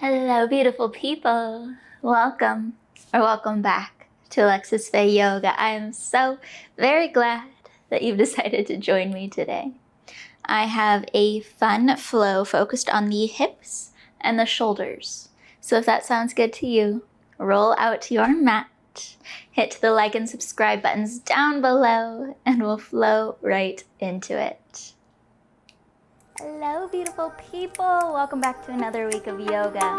Hello, beautiful people. Welcome back to Alexis Faye Yoga. I am so very glad that you've decided to join me today. I have a fun flow focused on the hips and the shoulders. So if that sounds good to you, roll out to your mat, hit the like and subscribe buttons down below, and we'll flow right into it. Hello, beautiful people. Welcome back to another week of yoga.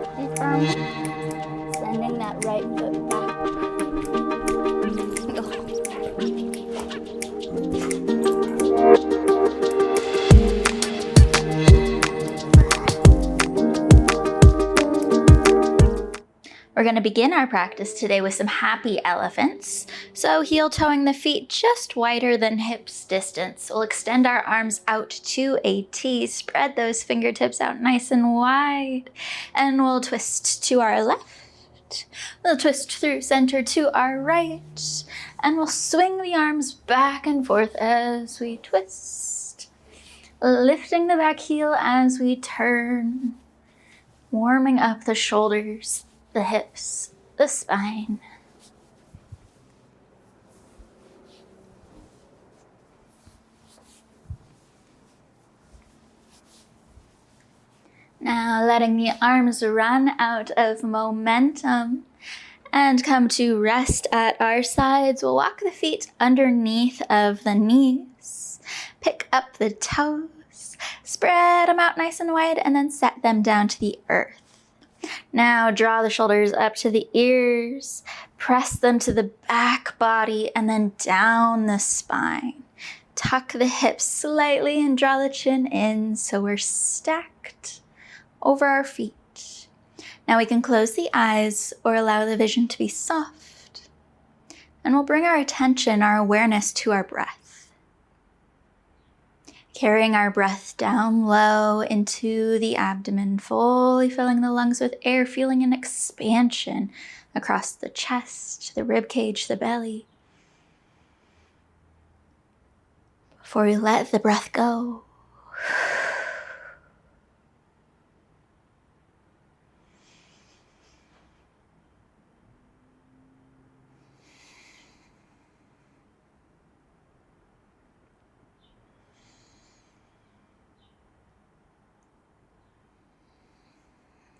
Stay firm. Sending that right foot back. We're going to begin our practice today with some happy elephants. So heel toeing the feet just wider than hips distance. We'll extend our arms out to a T, spread those fingertips out nice and wide, and we'll twist to our left. We'll twist through center to our right, and we'll swing the arms back and forth as we twist, lifting the back heel as we turn, warming up the shoulders, the hips, the spine. Now letting the arms run out of momentum and come to rest at our sides. We'll walk the feet underneath of the knees, pick up the toes, spread them out nice and wide, and then set them down to the earth. Now draw the shoulders up to the ears, press them to the back body, and then down the spine. Tuck the hips slightly and draw the chin in so we're stacked over our feet. Now we can close the eyes or allow the vision to be soft. And we'll bring our attention, our awareness to our breath. Carrying our breath down low into the abdomen, fully filling the lungs with air, feeling an expansion across the chest, the rib cage, the belly. Before we let the breath go,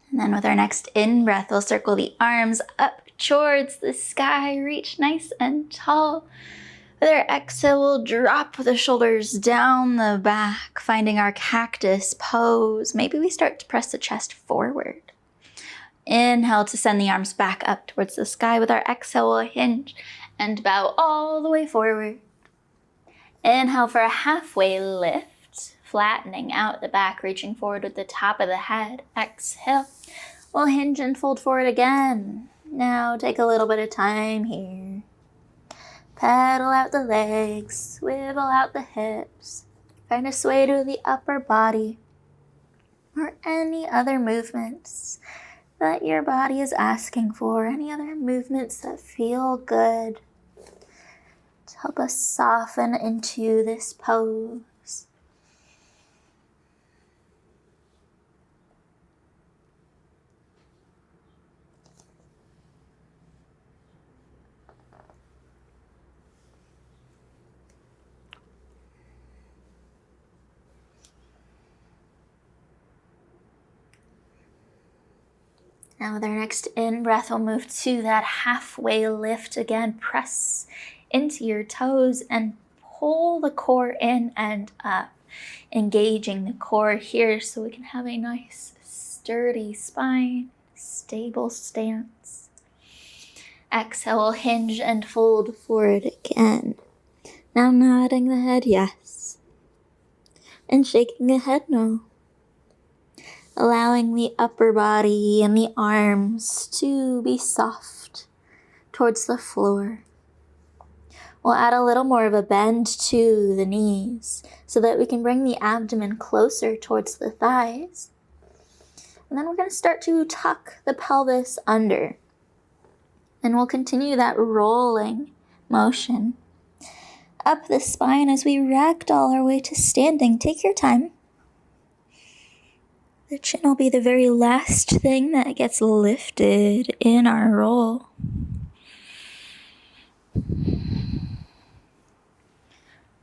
and then with our next in-breath, we'll circle the arms up towards the sky, reach nice and tall. With our exhale, we'll drop the shoulders down the back, finding our cactus pose. Maybe we start to press the chest forward. Inhale to send the arms back up towards the sky. With our exhale, we'll hinge and bow all the way forward. Inhale for a halfway lift, flattening out the back, reaching forward with the top of the head. Exhale. We'll hinge and fold forward again. Now take a little bit of time here. Pedal out the legs, swivel out the hips. Find a sway to the upper body or any other movements that your body is asking for. Any other movements that feel good to help us soften into this pose. Now with our next in-breath, we'll move to that halfway lift again. Press into your toes and pull the core in and up, engaging the core here so we can have a nice, sturdy spine, stable stance. Exhale, we'll hinge and fold forward again. Now nodding the head yes, and shaking the head no. Allowing the upper body and the arms to be soft towards the floor. We'll add a little more of a bend to the knees so that we can bring the abdomen closer towards the thighs. And then we're going to start to tuck the pelvis under. And we'll continue that rolling motion up the spine as we ragdoll our way to standing. Take your time. The chin will be the very last thing that gets lifted in our roll.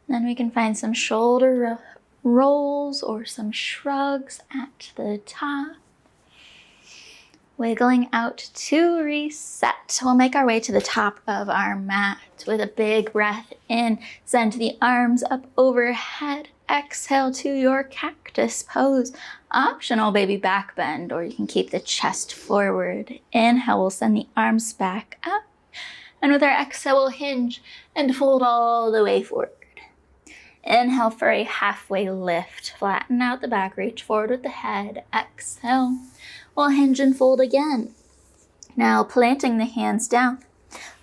Then we can find some shoulder rolls or some shrugs at the top. Wiggling out to reset. We'll make our way to the top of our mat with a big breath in. Send the arms up overhead. Exhale to your cactus pose. Optional baby back bend, or you can keep the chest forward. Inhale, we'll send the arms back up. And with our exhale, we'll hinge and fold all the way forward. Inhale for a halfway lift. Flatten out the back, reach forward with the head. Exhale. We'll hinge and fold again. Now planting the hands down,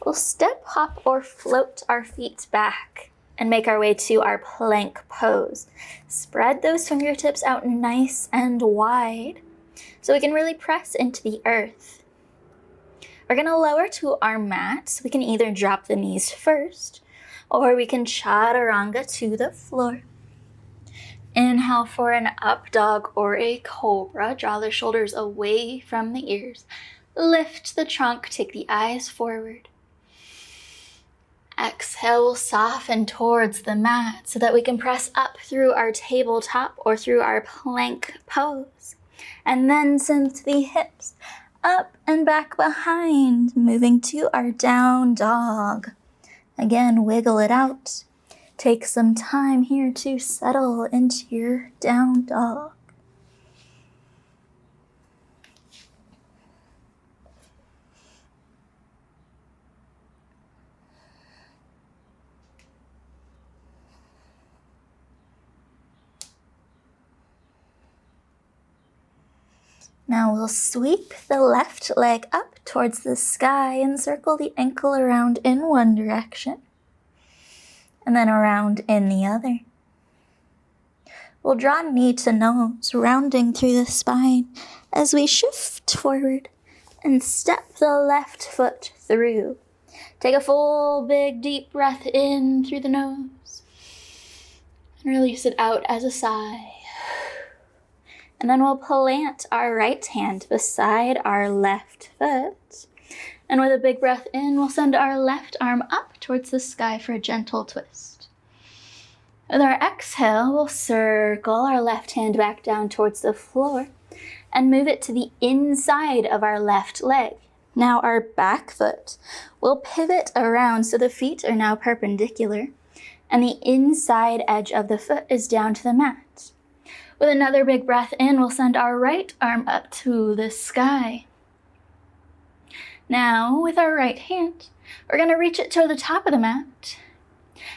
we'll step, hop, or float our feet back and make our way to our plank pose. Spread those fingertips out nice and wide so we can really press into the earth. We're gonna lower to our mat. We can either drop the knees first or we can chaturanga to the floor. Inhale for an up dog or a cobra. Draw the shoulders away from the ears. Lift the trunk, take the eyes forward. Exhale, we'll soften towards the mat so that we can press up through our tabletop or through our plank pose. And then send the hips up and back behind, moving to our down dog. Again, wiggle it out. Take some time here to settle into your down dog. Now we'll sweep the left leg up towards the sky and circle the ankle around in one direction. And then around in the other. We'll draw knee to nose, rounding through the spine as we shift forward and step the left foot through. Take a full, big, deep breath in through the nose and release it out as a sigh. And then we'll plant our right hand beside our left foot. And with a big breath in, we'll send our left arm up towards the sky for a gentle twist. With our exhale, we'll circle our left hand back down towards the floor and move it to the inside of our left leg. Now our back foot will pivot around so the feet are now perpendicular and the inside edge of the foot is down to the mat. With another big breath in, we'll send our right arm up to the sky. Now, with our right hand, we're going to reach it to the top of the mat,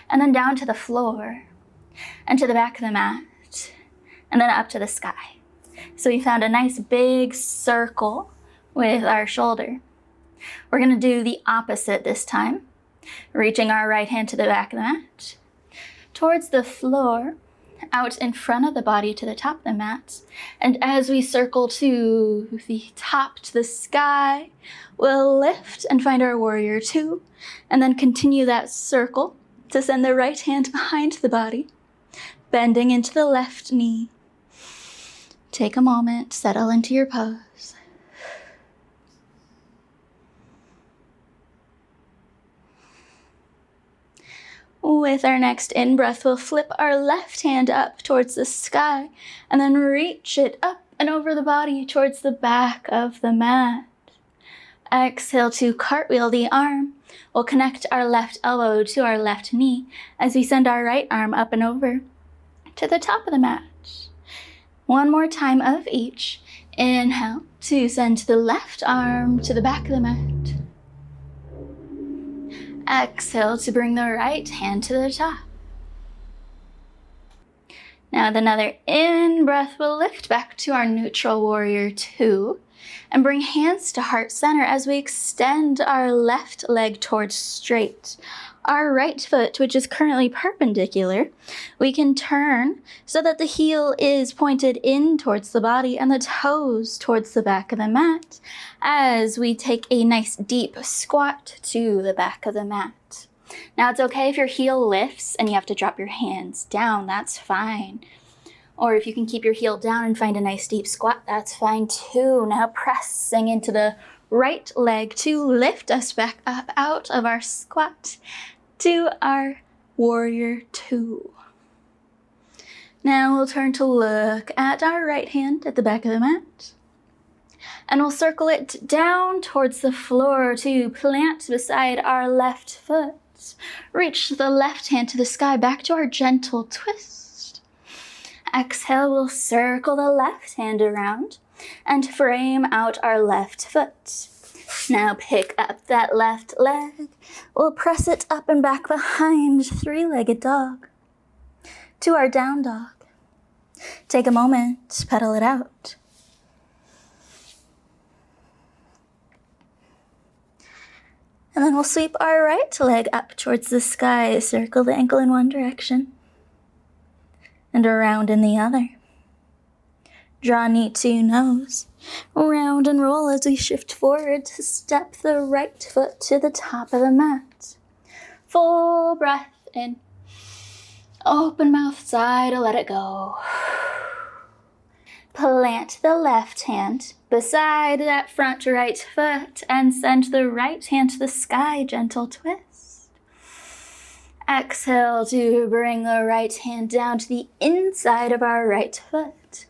and then down to the floor, and to the back of the mat, and then up to the sky. So we found a nice big circle with our shoulder. We're going to do the opposite this time, reaching our right hand to the back of the mat, towards the floor, out in front of the body to the top of the mat. And as we circle to the top, to the sky, we'll lift and find our warrior two, and then continue that circle to send the right hand behind the body, bending into the left knee. Take a moment, settle into your pose. With our next in-breath, we'll flip our left hand up towards the sky and then reach it up and over the body towards the back of the mat. Exhale to cartwheel the arm. We'll connect our left elbow to our left knee as we send our right arm up and over to the top of the mat. One more time of each. Inhale to send the left arm to the back of the mat. Exhale to bring the right hand to the top. Now with another in-breath, we'll lift back to our neutral warrior two and bring hands to heart center as we extend our left leg towards straight. Our right foot, which is currently perpendicular, we can turn so that the heel is pointed in towards the body and the toes towards the back of the mat as we take a nice deep squat to the back of the mat. Now it's okay if your heel lifts and you have to drop your hands down, that's fine. Or if you can keep your heel down and find a nice deep squat, that's fine too. Now pressing into the right leg to lift us back up out of our squat to our warrior two. Now we'll turn to look at our right hand at the back of the mat. And we'll circle it down towards the floor to plant beside our left foot. Reach the left hand to the sky, back to our gentle twist. Exhale, we'll circle the left hand around and frame out our left foot. Now pick up that left leg. We'll press it up and back behind three-legged dog to our down dog. Take a moment, pedal it out. And then we'll sweep our right leg up towards the sky, circle the ankle in one direction, and around in the other. Draw knee to nose, round and roll as we shift forward to step the right foot to the top of the mat. Full breath in, open mouth sigh to let it go. Plant the left hand beside that front right foot and send the right hand to the sky, gentle twist. Exhale to bring the right hand down to the inside of our right foot.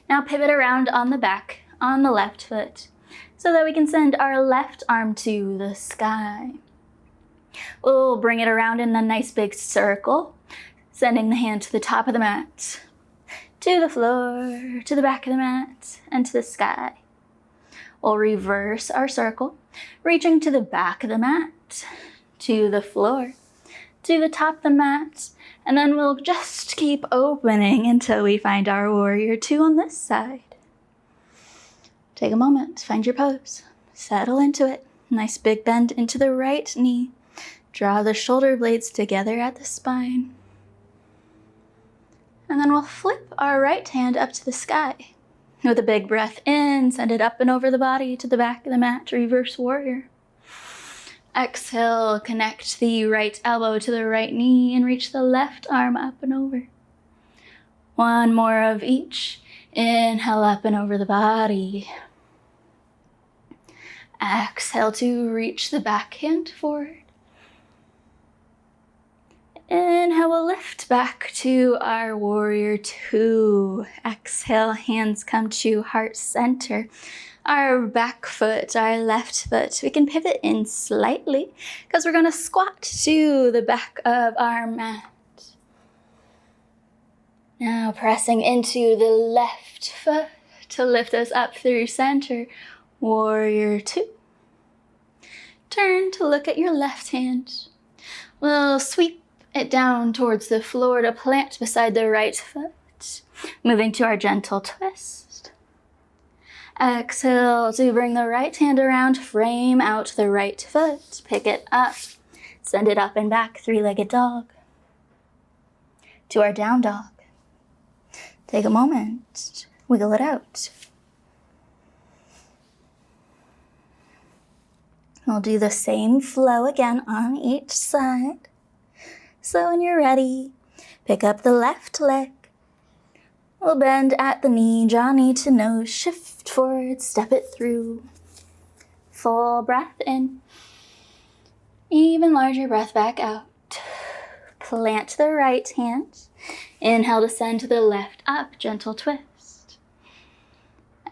Now pivot around on the back, on the left foot, so that we can send our left arm to the sky. We'll bring it around in a nice big circle, sending the hand to the top of the mat, to the floor, to the back of the mat, and to the sky. We'll reverse our circle, reaching to the back of the mat, to the floor, to the top of the mat, and then we'll just keep opening until we find our warrior two on this side. Take a moment, find your pose, settle into it. Nice big bend into the right knee. Draw the shoulder blades together at the spine. And then we'll flip our right hand up to the sky. With a big breath in, send it up and over the body to the back of the mat, reverse warrior. Exhale, connect the right elbow to the right knee and reach the left arm up and over. One more of each. Inhale up and over the body. Exhale to reach the back hand forward. Inhale, we'll lift back to our warrior two. Exhale, hands come to heart center. Our back foot, our left foot, we can pivot in slightly because we're going to squat to the back of our mat. Now pressing into the left foot to lift us up through center. Warrior two. Turn to look at your left hand. We'll sweep it down towards the floor to plant beside the right foot. Moving to our gentle twist. Exhale to bring the right hand around, frame out the right foot. Pick it up, send it up and back, three-legged dog. To our down dog. Take a moment, wiggle it out. We'll do the same flow again on each side. So when you're ready, pick up the left leg. We'll bend at the knee, draw knee to nose, shift forward, step it through. Full breath in. Even larger breath back out. Plant the right hand. Inhale to send the left up, gentle twist.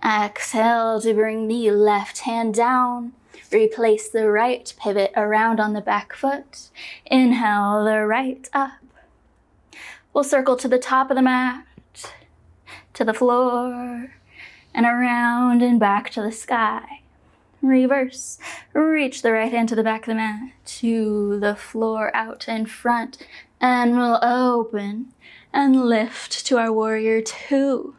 Exhale to bring the left hand down. Replace the right, pivot around on the back foot. Inhale the right up. We'll circle to the top of the mat, to the floor, and around and back to the sky. Reverse. Reach the right hand to the back of the mat, to the floor, out in front, and we'll open and lift to our warrior two.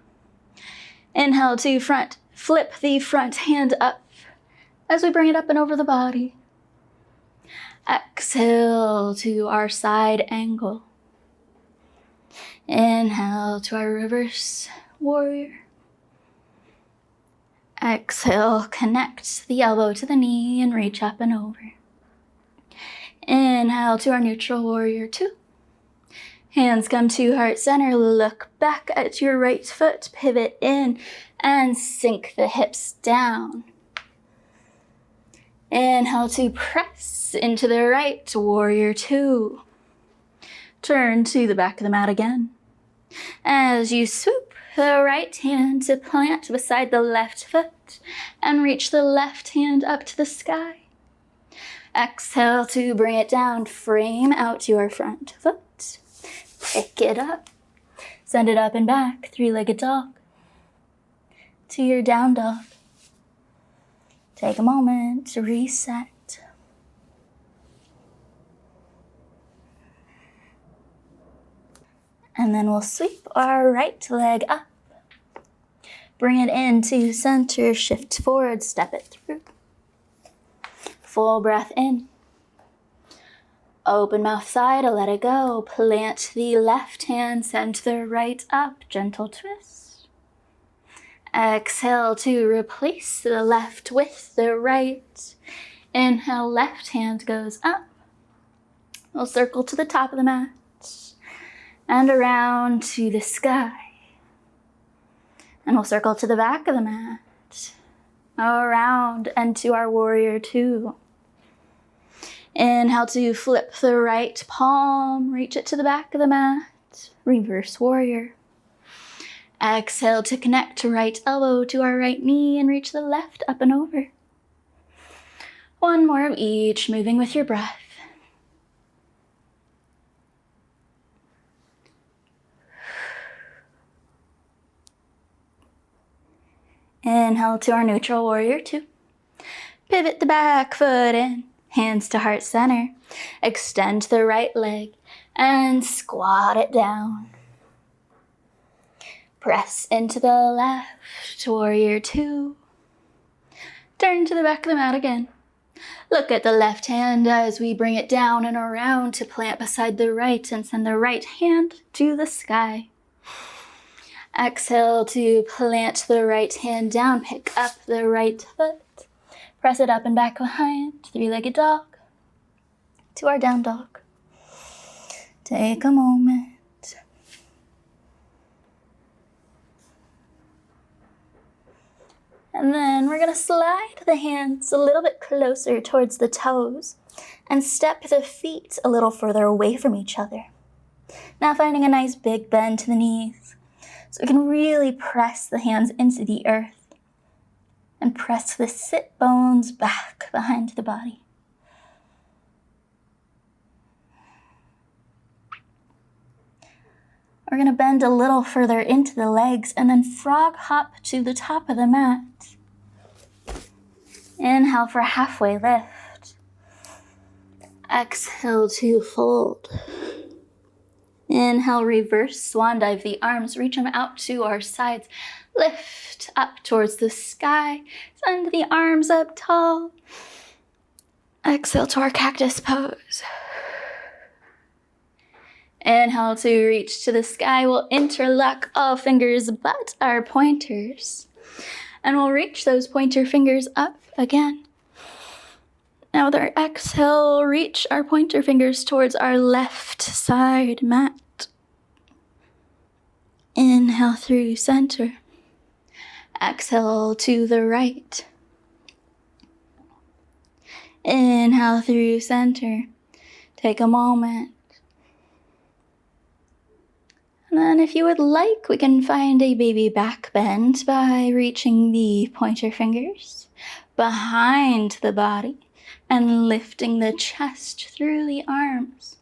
Inhale to front. Flip the front hand up as we bring it up and over the body. Exhale to our side angle. Inhale to our reverse warrior. Exhale, connect the elbow to the knee and reach up and over. Inhale to our neutral warrior two. Hands come to heart center, look back at your right foot, pivot in and sink the hips down. Inhale to press into the right, warrior two. Turn to the back of the mat again. As you swoop the right hand to plant beside the left foot and reach the left hand up to the sky. Exhale to bring it down, frame out your front foot. Pick it up, send it up and back, three-legged dog, to your down dog. Take a moment to reset. And then we'll sweep our right leg up. Bring it into center, shift forward, step it through. Full breath in. Open mouth side, let it go. Plant the left hand, send the right up, gentle twist. Exhale to replace the left with the right. Inhale, left hand goes up. We'll circle to the top of the mat and around to the sky. And we'll circle to the back of the mat, around and to our warrior two. Inhale to flip the right palm, reach it to the back of the mat, reverse warrior. Exhale to connect right elbow to our right knee and reach the left up and over. One more of each, moving with your breath. Inhale to our neutral warrior two. Pivot the back foot in. Hands to heart center. Extend the right leg and squat it down. Press into the left, warrior two. Turn to the back of the mat again. Look at the left hand as we bring it down and around to plant beside the right and send the right hand to the sky. Exhale to plant the right hand down, pick up the right foot. Press it up and back behind, three-legged dog, to our down dog. Take a moment. And then we're gonna slide the hands a little bit closer towards the toes and step the feet a little further away from each other. Now finding a nice big bend to the knees so we can really press the hands into the earth. And press the sit bones back behind the body. We're going to bend a little further into the legs and then frog hop to the top of the mat. Inhale for halfway lift. Exhale to fold. Inhale, reverse swan dive the arms, reach them out to our sides. Lift up towards the sky, send the arms up tall. Exhale to our cactus pose. Inhale to reach to the sky. We'll interlock all fingers but our pointers. And we'll reach those pointer fingers up again. Now with our exhale, reach our pointer fingers towards our left side mat. Inhale through center. Exhale to the right. Inhale through center. Take a moment. And then if you would like, we can find a baby back bend by reaching the pointer fingers behind the body and lifting the chest through the arms.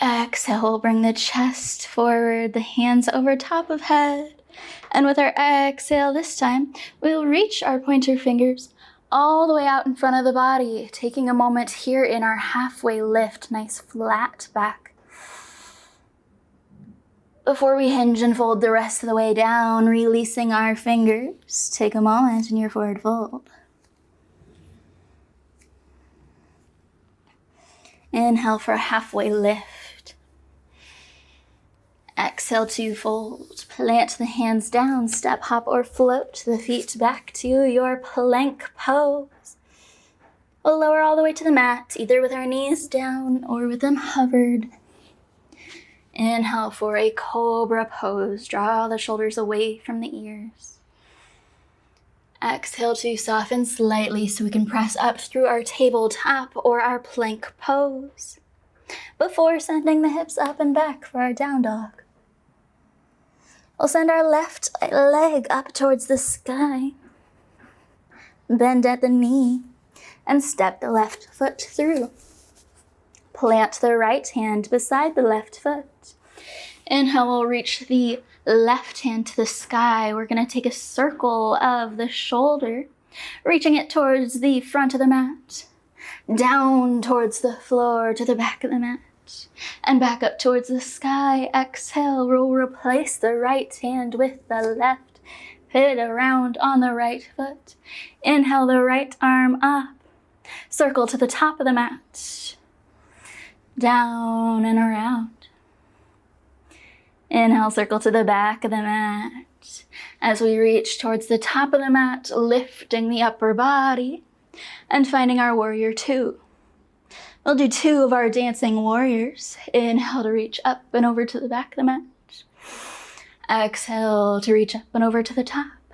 Exhale, bring the chest forward, the hands over top of head. And with our exhale this time, we'll reach our pointer fingers all the way out in front of the body, taking a moment here in our halfway lift, nice flat back. Before we hinge and fold the rest of the way down, releasing our fingers, take a moment in your forward fold. Inhale for a halfway lift. Exhale to fold. Plant the hands down, step, hop, or float the feet back to your plank pose. We'll lower all the way to the mat, either with our knees down or with them hovered. Inhale for a cobra pose. Draw the shoulders away from the ears. Exhale to soften slightly so we can press up through our tabletop or our plank pose before sending the hips up and back for our down dog. We'll send our left leg up towards the sky. Bend at the knee and step the left foot through. Plant the right hand beside the left foot. Inhale, we'll reach the left hand to the sky. We're going to take a circle of the shoulder, reaching it towards the front of the mat, down towards the floor to the back of the mat, and back up towards the sky. Exhale, we'll replace the right hand with the left. Pivot around on the right foot. Inhale the right arm up. Circle to the top of the mat. Down and around. Inhale, circle to the back of the mat. As we reach towards the top of the mat, lifting the upper body and finding our warrior two. We'll do two of our dancing warriors. Inhale to reach up and over to the back of the mat. Exhale to reach up and over to the top.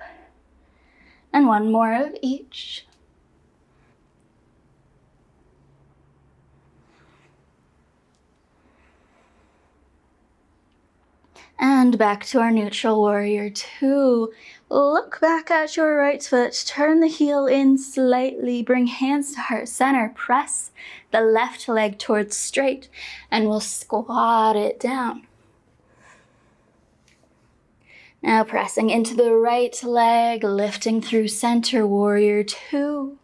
And one more of each. And back to our neutral warrior two. Look back at your right foot. Turn the heel in slightly. Bring hands to heart center. Press the left leg towards straight. And we'll squat it down. Now pressing into the right leg, lifting through center, warrior two.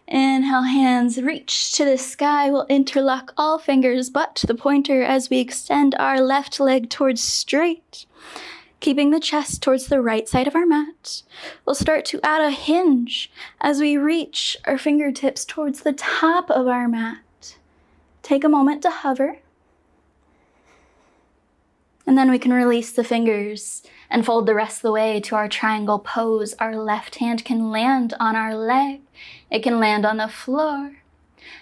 Inhale, hands reach to the sky. We'll interlock all fingers but the pointer as we extend our left leg towards straight, keeping the chest towards the right side of our mat. We'll start to add a hinge as we reach our fingertips towards the top of our mat. Take a moment to hover. And then we can release the fingers and fold the rest of the way to our triangle pose. Our left hand can land on our leg. It can land on the floor.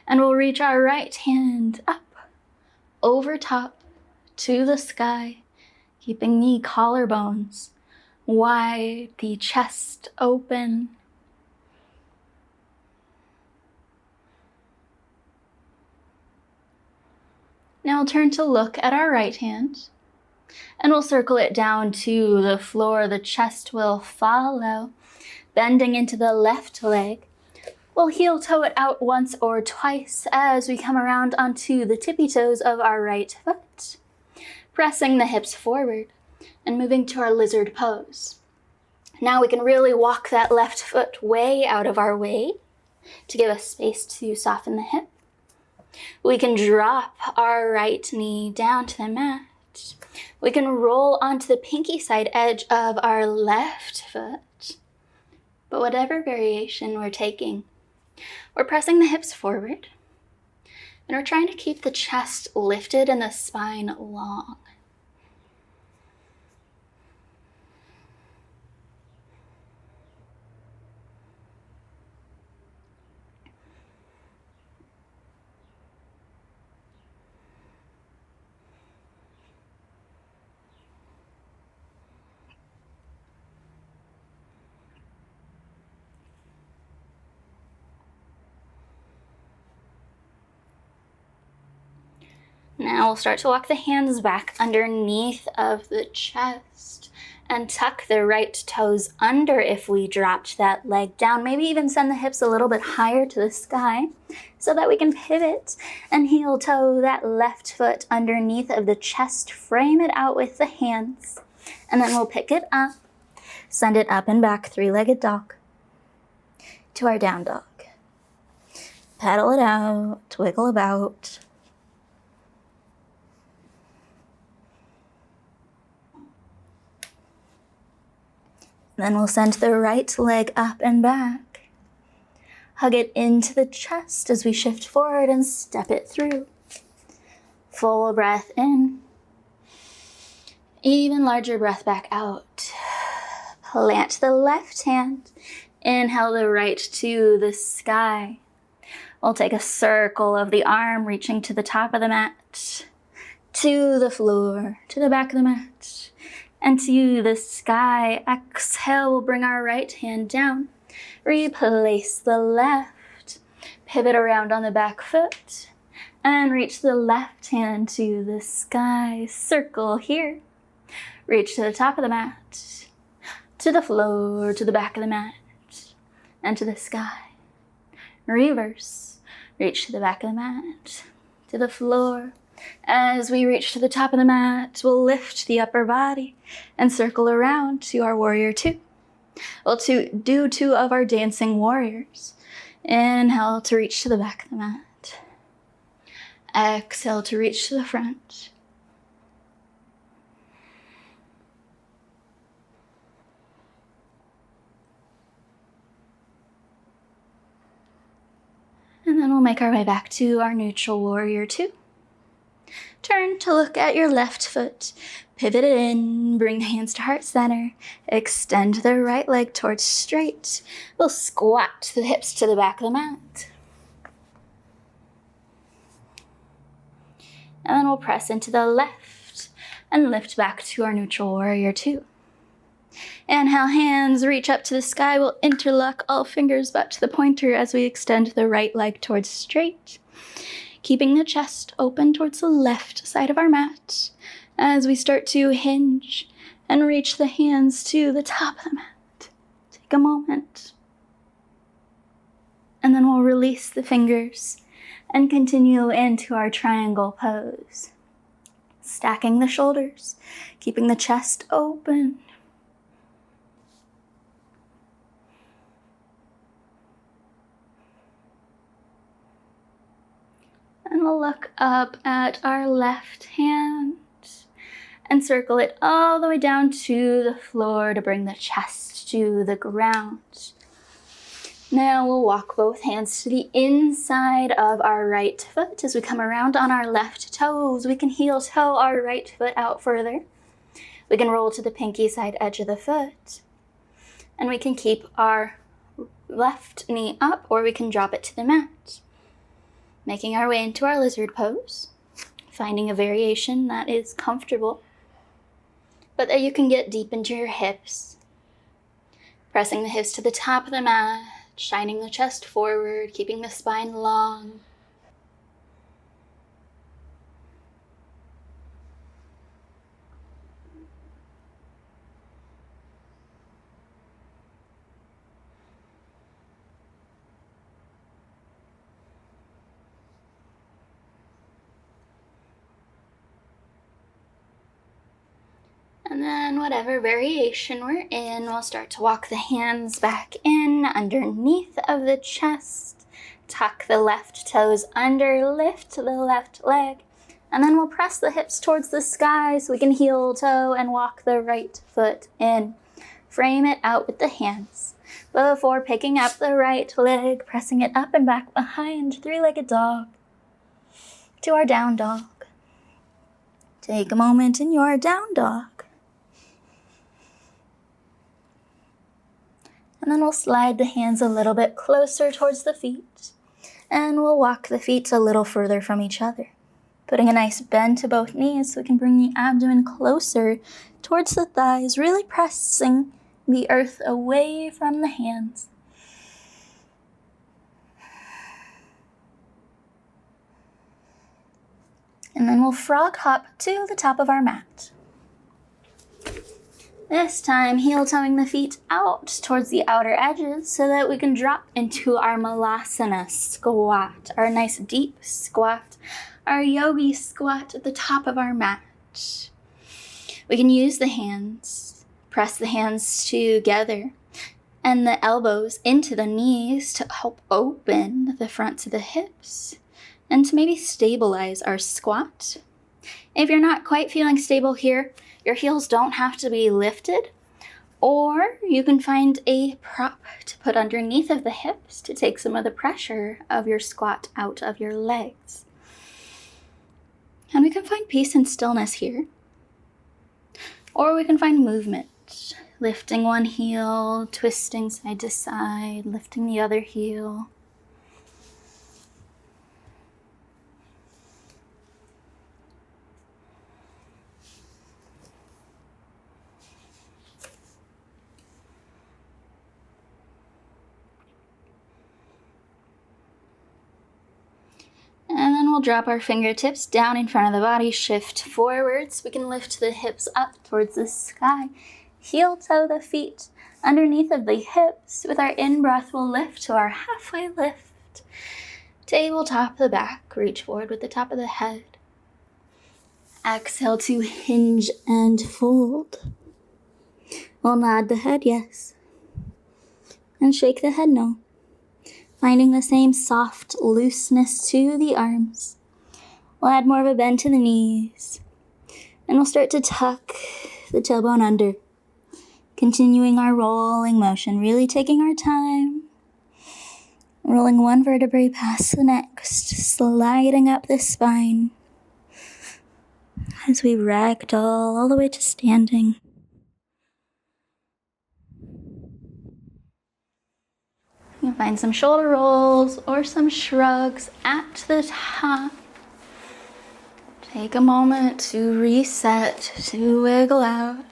And we'll reach our right hand up, over top, to the sky, keeping the collarbones wide, the chest open. Now we'll turn to look at our right hand. And we'll circle it down to the floor. The chest will follow, bending into the left leg. We'll heel toe it out once or twice as we come around onto the tippy toes of our right foot, pressing the hips forward and moving to our lizard pose. Now we can really walk that left foot way out of our way to give us space to soften the hip. We can drop our right knee down to the mat. We can roll onto the pinky side edge of our left foot. But whatever variation we're taking, we're pressing the hips forward. And we're trying to keep the chest lifted and the spine long. Now we'll start to walk the hands back underneath of the chest and tuck the right toes under if we dropped that leg down. Maybe even send the hips a little bit higher to the sky so that we can pivot and heel toe that left foot underneath of the chest. Frame it out with the hands. And then we'll pick it up, send it up and back, three-legged dog, to our down dog. Pedal it out, wiggle about. Then we'll send the right leg up and back. Hug it into the chest as we shift forward and step it through. Full breath in. Even larger breath back out. Plant the left hand Inhale the right to the sky. We'll take a circle of the arm reaching to the top of the mat, to the floor, to the back of the mat, and to the sky. Exhale, we'll bring our right hand down. Replace the left. Pivot around on the back foot and reach the left hand to the sky. Circle here. Reach to the top of the mat, to the floor, to the back of the mat, and to the sky. Reverse. Reach to the back of the mat, to the floor. As we reach to the top of the mat, we'll lift the upper body and circle around to our warrior two. We'll do two of our dancing warriors. Inhale to reach to the back of the mat. Exhale to reach to the front. And then we'll make our way back to our neutral warrior two. Turn to look at your left foot. Pivot it in, bring the hands to heart center. Extend the right leg towards straight. We'll squat the hips to the back of the mat. And then we'll press into the left and lift back to our neutral warrior two. Inhale, hands reach up to the sky. We'll interlock all fingers back to the pointer as we extend the right leg towards straight. Keeping the chest open towards the left side of our mat as we start to hinge and reach the hands to the top of the mat. Take a moment. And then we'll release the fingers and continue into our triangle pose. Stacking the shoulders, keeping the chest open. And we'll look up at our left hand and circle it all the way down to the floor to bring the chest to the ground. Now we'll walk both hands to the inside of our right foot as we come around on our left toes. We can heel toe our right foot out further. We can roll to the pinky side edge of the foot. And we can keep our left knee up, or we can drop it to the mat. Making our way into our lizard pose, finding a variation that is comfortable, but that you can get deep into your hips. Pressing the hips to the top of the mat, shining the chest forward, keeping the spine long. And then whatever variation we're in, we'll start to walk the hands back in underneath of the chest. Tuck the left toes under, lift the left leg. And then we'll press the hips towards the sky so we can heel toe and walk the right foot in. Frame it out with the hands. Before picking up the right leg, pressing it up and back behind, three-legged dog. To our down dog. Take a moment in your down dog. And then we'll slide the hands a little bit closer towards the feet. And we'll walk the feet a little further from each other. Putting a nice bend to both knees so we can bring the abdomen closer towards the thighs, really pressing the earth away from the hands. And then we'll frog hop to the top of our mat. This time, heel-toeing the feet out towards the outer edges so that we can drop into our malasana squat, our nice deep squat, our yogi squat at the top of our mat. We can use the hands, press the hands together, and the elbows into the knees to help open the fronts of the hips and to maybe stabilize our squat. If you're not quite feeling stable here, your heels don't have to be lifted, or you can find a prop to put underneath of the hips to take some of the pressure of your squat out of your legs. And we can find peace and stillness here, or we can find movement, Lifting one heel, twisting side to side, lifting the other heel. And then we'll drop our fingertips down in front of the body, shift forwards. We can lift the hips up towards the sky. Heel toe the feet underneath of the hips. With our in-breath, we'll lift to our halfway lift. Tabletop the back, reach forward with the top of the head. Exhale to hinge and fold. We'll nod the head yes, and shake the head no. Finding the same soft looseness to the arms. We'll add more of a bend to the knees. And we'll start to tuck the tailbone under. Continuing our rolling motion, really taking our time. Rolling one vertebrae past the next, sliding up the spine. As we ragdoll all the way to standing. You can find some shoulder rolls or some shrugs at the top. Take a moment to reset, to wiggle out.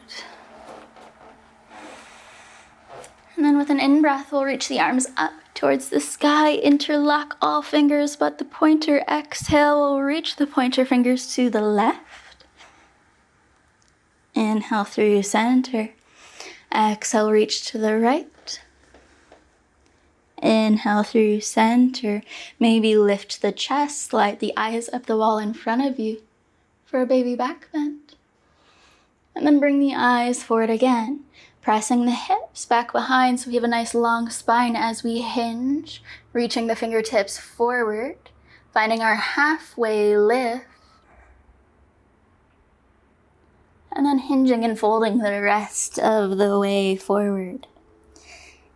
And then with an in-breath, we'll reach the arms up towards the sky, interlock all fingers but the pointer. Exhale, we'll reach the pointer fingers to the left. Inhale through center. Exhale, reach to the right. Inhale through center. Maybe lift the chest, slide the eyes up the wall in front of you for a baby back bend. And then bring the eyes forward again, pressing the hips back behind so we have a nice long spine as we hinge, reaching the fingertips forward, finding our halfway lift, and then hinging and folding the rest of the way forward.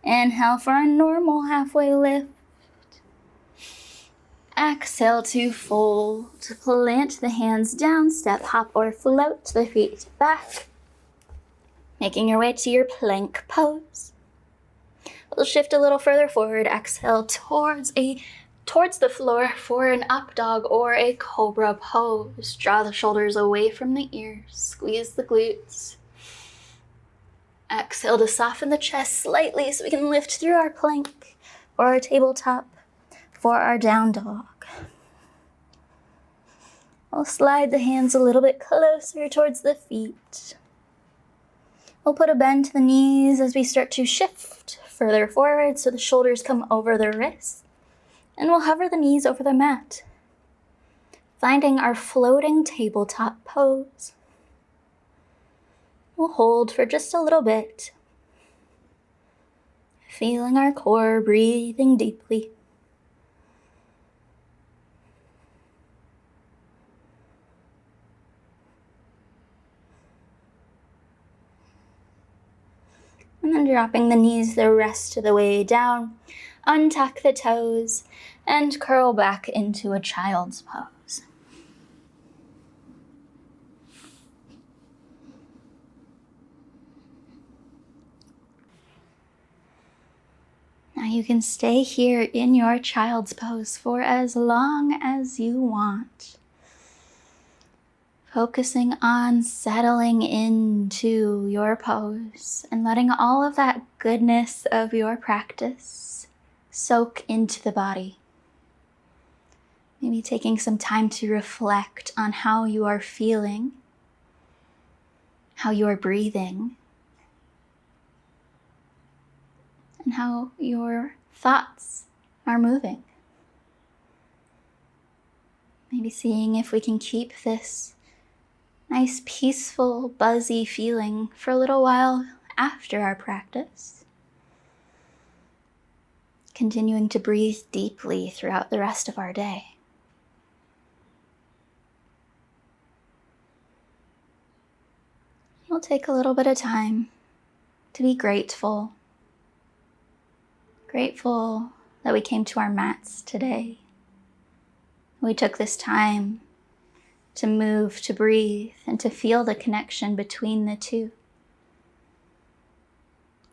Inhale for a normal halfway lift. Exhale to fold. Plant the hands down, step, hop, or float the feet back. Making your way to your plank pose. We'll shift a little further forward. Exhale towards the floor for an up dog or a cobra pose. Draw the shoulders away from the ears. Squeeze the glutes. Exhale to soften the chest slightly so we can lift through our plank or our tabletop for our down dog. We'll slide the hands a little bit closer towards the feet. We'll put a bend to the knees as we start to shift further forward so the shoulders come over the wrists. And we'll hover the knees over the mat, finding our floating tabletop pose. We'll hold for just a little bit, feeling our core, breathing deeply. And then dropping the knees the rest of the way down, untuck the toes, and curl back into a child's pose. Now you can stay here in your child's pose for as long as you want. Focusing on settling into your pose and letting all of that goodness of your practice soak into the body. Maybe taking some time to reflect on how you are feeling, how you are breathing, and how your thoughts are moving. Maybe seeing if we can keep this nice, peaceful, buzzy feeling for a little while after our practice. Continuing to breathe deeply throughout the rest of our day. We'll take a little bit of time to be grateful. Grateful that we came to our mats today. We took this time to move, to breathe, and to feel the connection between the two.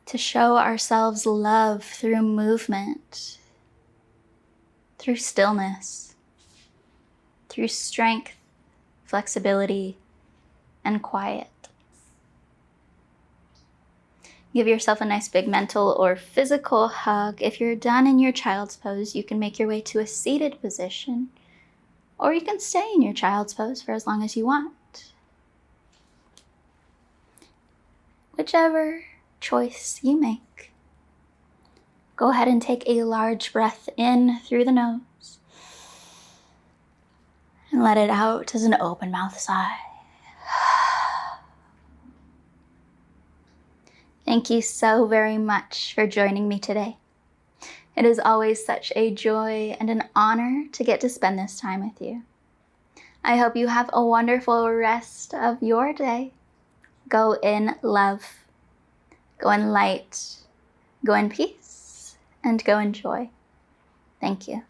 to show ourselves love through movement, through stillness, through strength, flexibility, and quiet. Give yourself a nice big mental or physical hug. If you're done in your child's pose, you can make your way to a seated position, or you can stay in your child's pose for as long as you want. Whichever choice you make. Go ahead and take a large breath in through the nose and let it out as an open mouth sigh. Thank you so very much for joining me today. It is always such a joy and an honor to get to spend this time with you. I hope you have a wonderful rest of your day. Go in love, go in light, go in peace, and go in joy. Thank you.